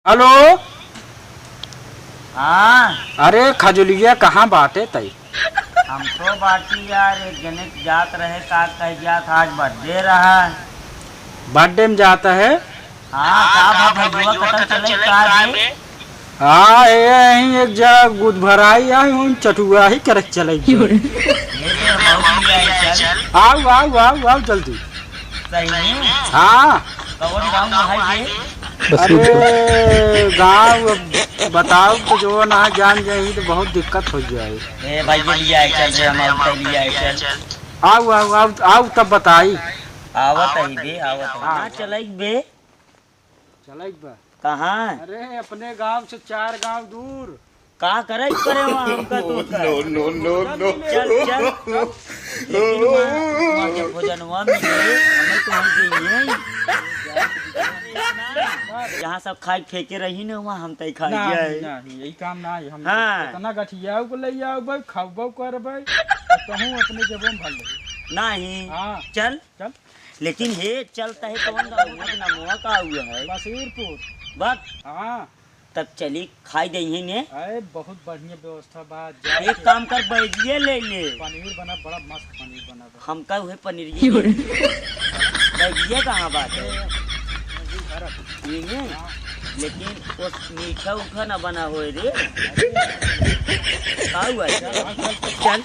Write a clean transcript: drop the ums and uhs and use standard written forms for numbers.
Hello. हाँ अरे खजुलिया कहाँ बाटे तई? हमको बाटी यार एक जने की जात रहे का कह जात आज बर्थडे रहा। बर्थडे में जाता है? हाँ का भैया कतल चले का बे? हाँ यही एक जगह गुद भराई आई हूँ चटुआ ही करक चले ये तो बहुत ही है चल आओ आओ आओ आओ जल्दी। सही में हाँ कौन गाँव है ये? अरे गाँव बताओ तो जो ना जान जाए तो बहुत दिक्कत हो जाए। ए भाई ये लिया है चल रे हमारे लिया है चल। आओ आओ आओ आओ तब बताई। आवत है बे आवत है कहाँ चले बे? चले बा कहाँ? अरे अपने गांव से 4 गांव दूर। का करे वहाँ हमका तो नो नो नो चल चल लेकिन वहाँ जब भोजनवा मिले हमें तो हम गई जहाँ सब खाई फेंके रही ना वहाँ हम तय खाई जाए। नहीं यही काम ना है हम। हाँ। इतना गठिया को ले आओ भाई खाओ करबै कहूँ अपने जबों भर ले। नहीं हाँ चल चल। लेकिन हे चलता है कौन गाँव ना मुआ का हुआ है बसीरपुर। बस हाँ तब चली खाई दे ने। अरे बहुत बढ़िया व्यवस्था बा। एक काम कर बैजिए ले ले पनीर बना बड़ा मस्त पनीर बना बा। हमका हुए पनीर बैजिए कहाँ बात है ये में? लेकिन वो मीठा उठा ना बना हो रे का हुआ चल